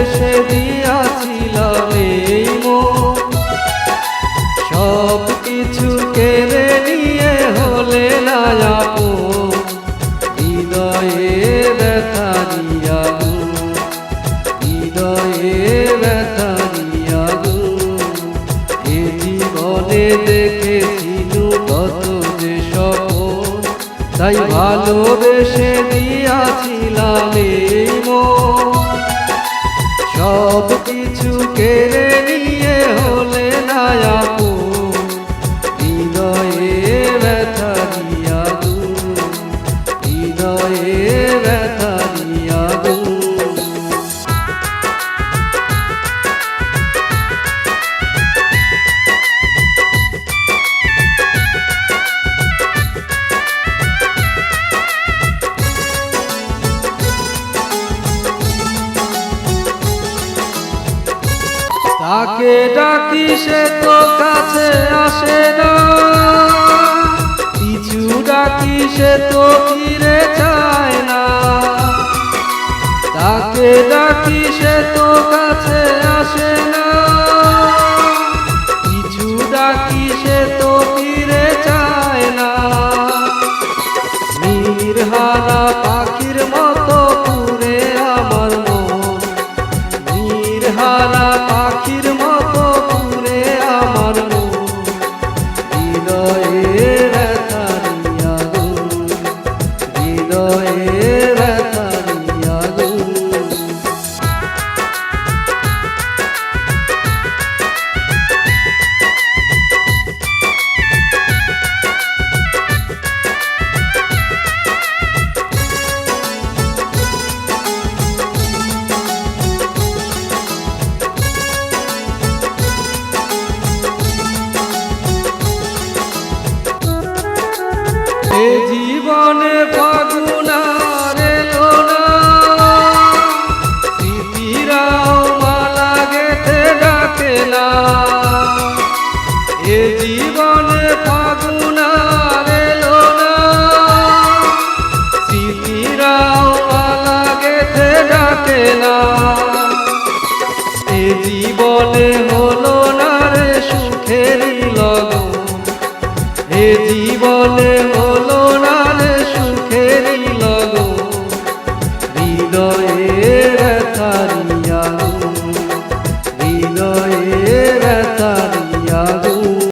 ভালোবেসে দিয়াছিলাম এই মন, সব কিছু কেড়ে নিয়ে হলে না আপন। হৃদয়ে ব্যথা নিয়া গো, হৃদয়ে ব্যথা নিয়া গো, এ জীবনে দেখেছিলু কত যে স্বপ্ন, তাই ভালোবেসে দিয়াছিলাম এই মন, সব কিছু কেড়ে নিয়ে হলে না আপন। হৃদয়ে ব্যথা দিয়া গো, হৃদয়ে ব্যথা দিয়া গো। তাকে ডাকি সে তো কাছে আসে না, কিছু ডাকি সে তো ফিরে চায় না। তাকে ডাকি সে তো কাছে আসে না, কিছু ডাকি সে তো ফিরে চায় না। নির্হারা পাখির মতো পুরে আমার মন, নির্হারা পাখির মতো পুরে আমার মন। হৃদয়ে ব্যথা নিয়া গো, হৃদয়ে ব্যথা নিয়া গো। এ জীবনে ফাগুন আর এলো না, স্মৃতিরাও মালা গেঁথে ডাকে না। এ জীবনে ফাগুন আর এলো না, স্মৃতিরাও মালা গেঁথে ডাকে না। এ জীবনে হলো না রে সুখেরই লগন, এ জীবনে